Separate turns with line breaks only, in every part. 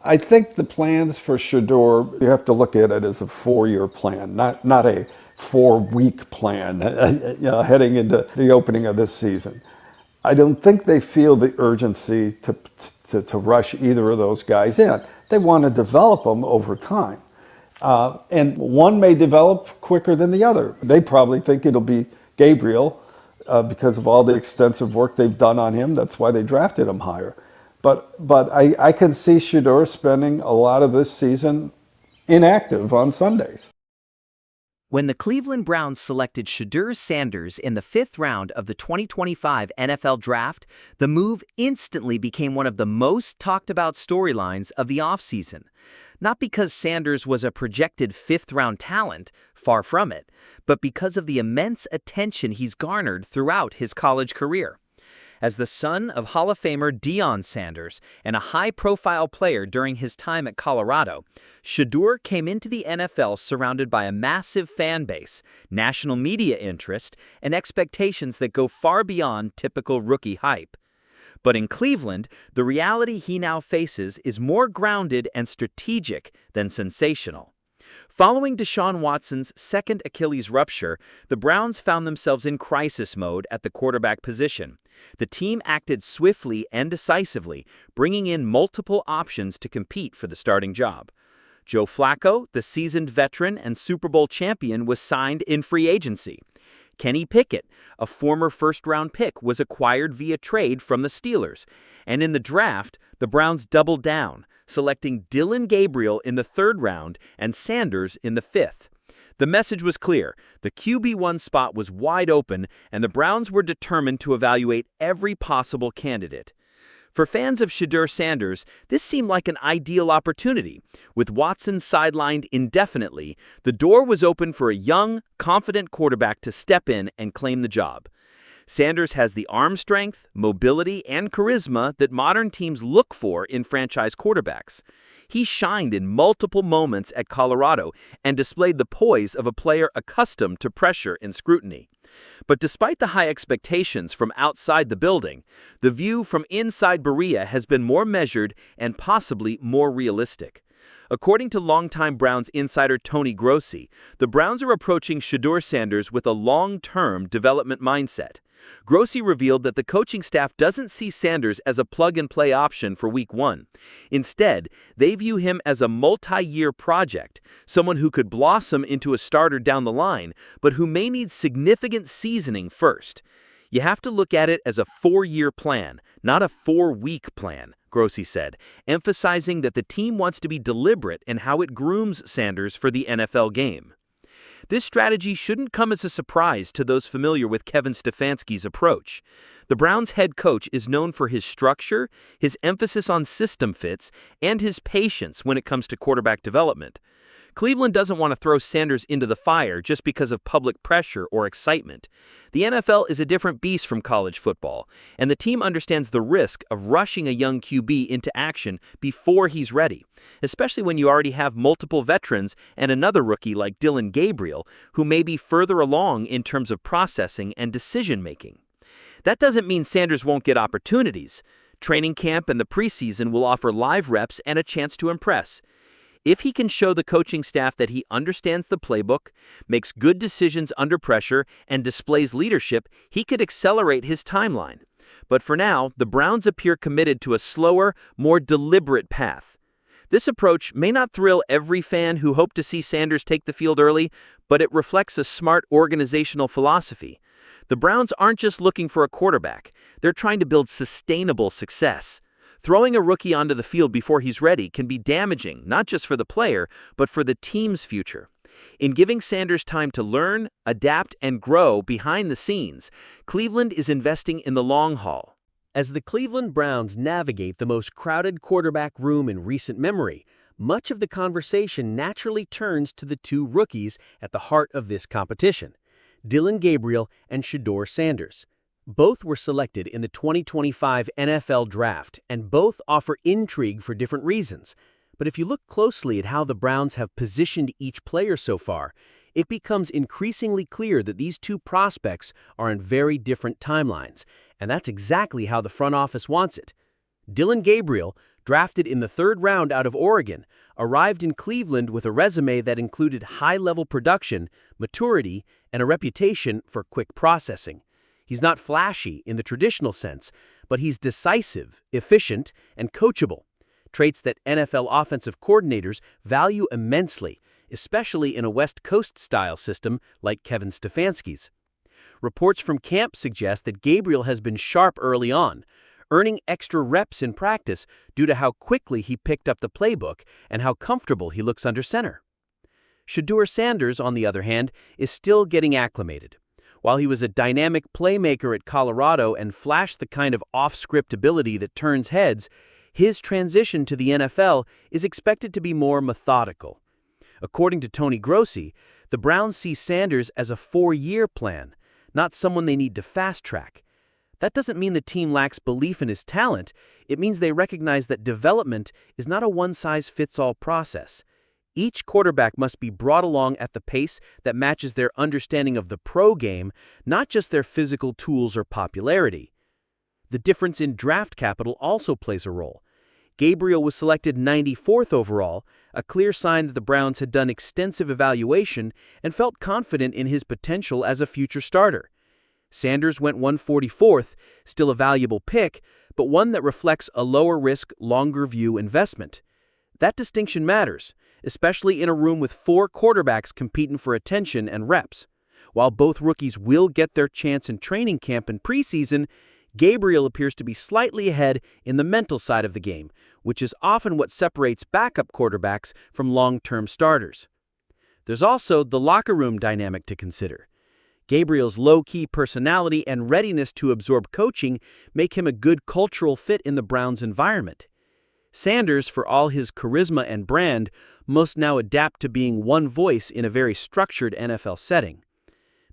I think the plans for Shedeur, you have to look at it as a 4-year plan, not a 4-week plan, heading into the opening of this season. I don't think they feel the urgency to rush either of those guys in. They want to develop them over time. And one may develop quicker than the other. They probably think it'll be Gabriel because of all the extensive work they've done on him. That's why they drafted him higher. But I can see Shedeur spending a lot of this season inactive on Sundays.
When the Cleveland Browns selected Shedeur Sanders in the 5th round of the 2025 NFL Draft, the move instantly became one of the most talked about storylines of the offseason. Not because Sanders was a projected 5th-round talent, far from it, but because of the immense attention he's garnered throughout his college career. As the son of Hall of Famer Deion Sanders and a high-profile player during his time at Colorado, Shedeur came into the NFL surrounded by a massive fan base, national media interest, and expectations that go far beyond typical rookie hype. But in Cleveland, the reality he now faces is more grounded and strategic than sensational. Following Deshaun Watson's second Achilles rupture, the Browns found themselves in crisis mode at the quarterback position. The team acted swiftly and decisively, bringing in multiple options to compete for the starting job. Joe Flacco, the seasoned veteran and Super Bowl champion, was signed in free agency. Kenny Pickett, a former first-round pick, was acquired via trade from the Steelers. And in the draft, the Browns doubled down, selecting Dillon Gabriel in the 3rd round and Sanders in the 5th. The message was clear. The QB1 spot was wide open, and the Browns were determined to evaluate every possible candidate. For fans of Shedeur Sanders, this seemed like an ideal opportunity. With Watson sidelined indefinitely, the door was open for a young, confident quarterback to step in and claim the job. Sanders has the arm strength, mobility, and charisma that modern teams look for in franchise quarterbacks. He shined in multiple moments at Colorado and displayed the poise of a player accustomed to pressure and scrutiny. But despite the high expectations from outside the building, the view from inside Berea has been more measured and possibly more realistic. According to longtime Browns insider Tony Grossi, the Browns are approaching Shedeur Sanders with a long-term development mindset. Grossi revealed that the coaching staff doesn't see Sanders as a plug-and-play option for Week 1. Instead, they view him as a multi-year project, someone who could blossom into a starter down the line, but who may need significant seasoning first. You have to look at it as a 4-year plan, not a 4-week plan, Grossi said, emphasizing that the team wants to be deliberate in how it grooms Sanders for the NFL game. This strategy shouldn't come as a surprise to those familiar with Kevin Stfansky's approach. The Browns' head coach is known for his structure, his emphasis on system fits, and his patience when it comes to quarterback development. Cleveland doesn't want to throw Sanders into the fire just because of public pressure or excitement. The NFL is a different beast from college football, and the team understands the risk of rushing a young QB into action before he's ready, especially when you already have multiple veterans and another rookie like Dillon Gabriel, who may be further along in terms of processing and decision-making. That doesn't mean Sanders won't get opportunities. Training camp and the preseason will offer live reps and a chance to impress. If he can show the coaching staff that he understands the playbook, makes good decisions under pressure, and displays leadership, he could accelerate his timeline. But for now, the Browns appear committed to a slower, more deliberate path. This approach may not thrill every fan who hoped to see Sanders take the field early, but it reflects a smart organizational philosophy. The Browns aren't just looking for a quarterback. They're trying to build sustainable success. Throwing a rookie onto the field before he's ready can be damaging, not just for the player, but for the team's future. In giving Sanders time to learn, adapt, and grow behind the scenes, Cleveland is investing in the long haul. As the Cleveland Browns navigate the most crowded quarterback room in recent memory, much of the conversation naturally turns to the two rookies at the heart of this competition, Dillon Gabriel and Shedeur Sanders. Both were selected in the 2025 NFL Draft, and both offer intrigue for different reasons. But if you look closely at how the Browns have positioned each player so far, it becomes increasingly clear that these two prospects are in very different timelines, and that's exactly how the front office wants it. Dillon Gabriel,
Drafted in the 3rd round out of Oregon, arrived in Cleveland with a resume that included high-level production, maturity, and a reputation for quick processing. He's not flashy in the traditional sense, but he's decisive, efficient, and coachable, traits that NFL offensive coordinators value immensely, especially in a West Coast-style system like Kevin Stefanski's. Reports from camp suggest that Gabriel has been sharp early on, earning extra reps in practice due to how quickly he picked up the playbook and how comfortable he looks under center. Shedeur Sanders, on the other hand, is still getting acclimated. While he was a dynamic playmaker at Colorado and flashed the kind of off-script ability that turns heads, his transition to the NFL is expected to be more methodical. According to Tony Grossi, the Browns see Sanders as a 4-year plan, not someone they need to fast-track. That doesn't mean the team lacks belief in his talent. It means they recognize that development is not a one-size-fits-all process. Each quarterback must be brought along at the pace that matches their understanding of the pro game, not just their physical tools or popularity. The difference in draft capital also plays a role. Gabriel was selected 94th overall, a clear sign that the Browns had done extensive evaluation and felt confident in his potential as a future starter. Sanders went 144th, still a valuable pick, but one that reflects a lower-risk, longer-view investment. That distinction matters, especially in a room with 4 quarterbacks competing for attention and reps. While both rookies will get their chance in training camp and preseason, Gabriel appears to be slightly ahead in the mental side of the game, which is often what separates backup quarterbacks from long-term starters. There's also the locker room dynamic to consider. Gabriel's low-key personality and readiness to absorb coaching make him a good cultural fit in the Browns' environment. Sanders, for all his charisma and brand, must now adapt to being one voice in a very structured NFL setting.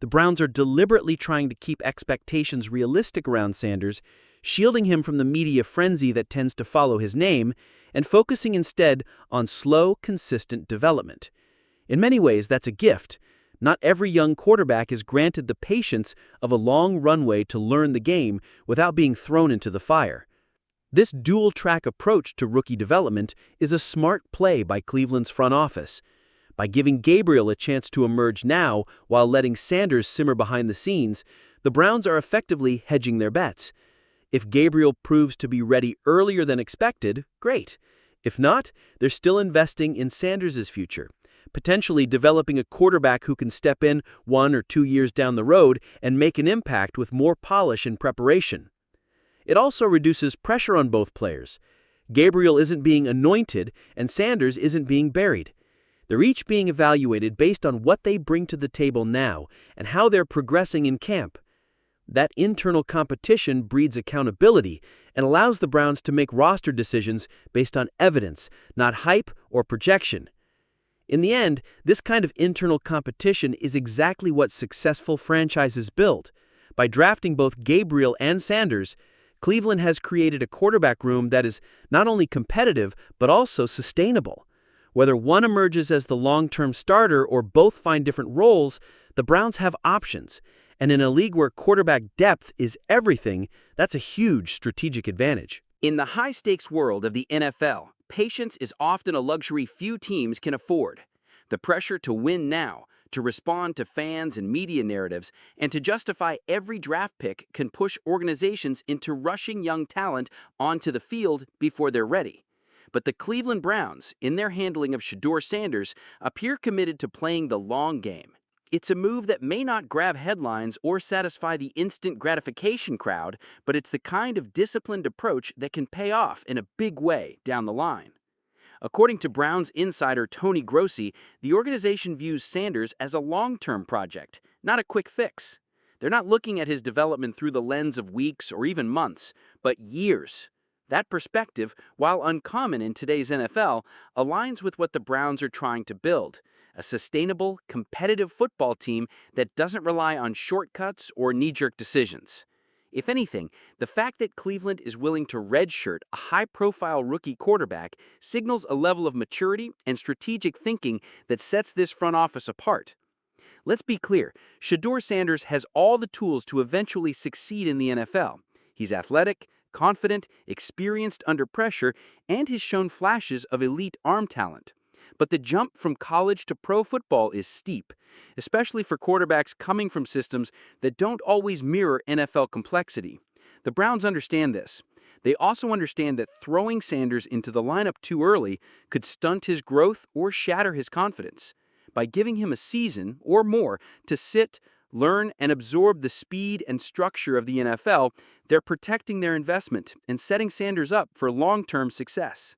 The Browns are deliberately trying to keep expectations realistic around Sanders, shielding him from the media frenzy that tends to follow his name, and focusing instead on slow, consistent development. In many ways, that's a gift. Not every young quarterback is granted the patience of a long runway to learn the game without being thrown into the fire. This dual-track approach to rookie development is a smart play by Cleveland's front office. By giving Gabriel a chance to emerge now while letting Sanders simmer behind the scenes, the Browns are effectively hedging their bets. If Gabriel proves to be ready earlier than expected, great. If not, they're still investing in Sanders' future, potentially developing a quarterback who can step in 1 or 2 years down the road and make an impact with more polish and preparation. It also reduces pressure on both players. Gabriel isn't being anointed, and Sanders isn't being buried. They're each being evaluated based on what they bring to the table now and how they're progressing in camp. That internal competition breeds accountability and allows the Browns to make roster decisions based on evidence, not hype or projection. In the end, this kind of internal competition is exactly what successful franchises build. By drafting both Gabriel and Sanders, Cleveland has created a quarterback room that is not only competitive but also sustainable. Whether one emerges as the long-term starter or both find different roles, the Browns have options. And in a league where quarterback depth is everything, that's a huge strategic advantage.
In the high-stakes world of the NFL, patience is often a luxury few teams can afford. The pressure to win now, to respond to fans and media narratives, and to justify every draft pick can push organizations into rushing young talent onto the field before they're ready. But the Cleveland Browns, in their handling of Shedeur Sanders, appear committed to playing the long game. It's a move that may not grab headlines or satisfy the instant gratification crowd, but it's the kind of disciplined approach that can pay off in a big way down the line. According to Browns insider Tony Grossi, the organization views Sanders as a long-term project, not a quick fix. They're not looking at his development through the lens of weeks or even months, but years. That perspective, while uncommon in today's NFL, aligns with what the Browns are trying to build: a sustainable, competitive football team that doesn't rely on shortcuts or knee-jerk decisions. If anything, the fact that Cleveland is willing to redshirt a high-profile rookie quarterback signals a level of maturity and strategic thinking that sets this front office apart. Let's be clear, Shedeur Sanders has all the tools to eventually succeed in the NFL. He's athletic,
confident, experienced under pressure, and has shown flashes of elite arm talent. But the jump from college to pro football is steep, especially for quarterbacks coming from systems that don't always mirror NFL complexity. The Browns understand this. They also understand that throwing Sanders into the lineup too early could stunt his growth or shatter his confidence. By giving him a season or more to sit, learn, and absorb the speed and structure of the NFL, they're protecting their investment and setting Sanders up for long-term success.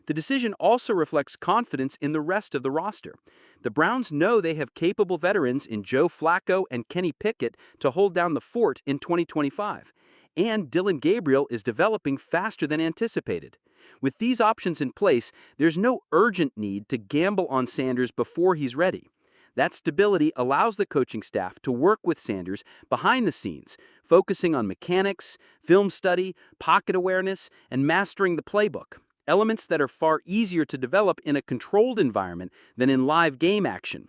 The decision also reflects confidence in the rest of the roster. The Browns know they have capable veterans in Joe Flacco and Kenny Pickett to hold down the fort in 2025. And Dillon Gabriel is developing faster than anticipated. With these options in place, there's no urgent need to gamble on Sanders before he's ready. That stability allows the coaching staff to work with Sanders behind the scenes, focusing on mechanics, film study, pocket awareness, and mastering the playbook. Elements that are far easier to develop in a controlled environment than in live game action.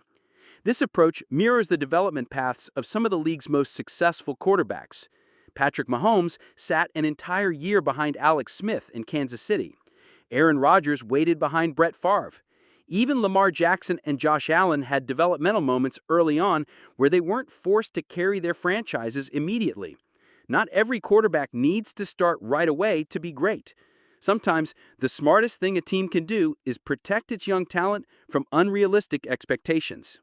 This approach mirrors the development paths of some of the league's most successful quarterbacks. Patrick Mahomes sat an entire year behind Alex Smith in Kansas City. Aaron Rodgers waited behind Brett Favre. Even Lamar Jackson and Josh Allen had developmental moments early on where they weren't forced to carry their franchises immediately. Not every quarterback needs to start right away to be great. Sometimes, the smartest thing a team can do is protect its young talent from unrealistic expectations.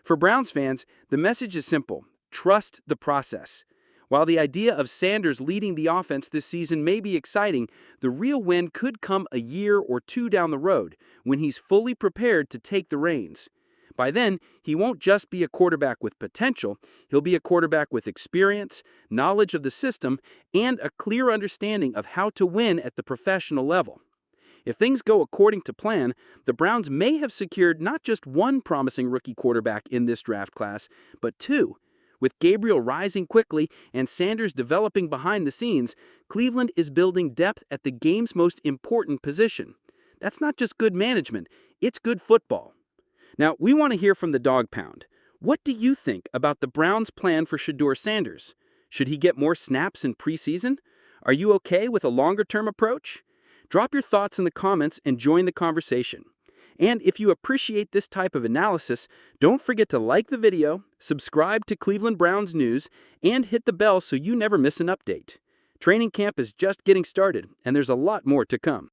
For Browns fans, the message is simple: trust the process. While the idea of Sanders leading the offense this season may be exciting, the real win could come a year or two down the road when he's fully prepared to take the reins. By then, he won't just be a quarterback with potential, he'll be a quarterback with experience, knowledge of the system, and a clear understanding of how to win at the professional level. If things go according to plan, the Browns may have secured not just one promising rookie quarterback in this draft class, but two. With Gabriel rising quickly and Sanders developing behind the scenes, Cleveland is building depth at the game's most important position. That's not just good management, it's good football. Now, we want to hear from the Dawg Pound. What do you think about the Browns' plan for Shedeur Sanders? Should he get more snaps in preseason? Are you okay with a longer-term approach? Drop your thoughts in the comments and join the conversation. And if you appreciate this type of analysis, don't forget to like the video, subscribe to Cleveland Browns News, and hit the bell so you never miss an update. Training camp is just getting started, and there's a lot more to come.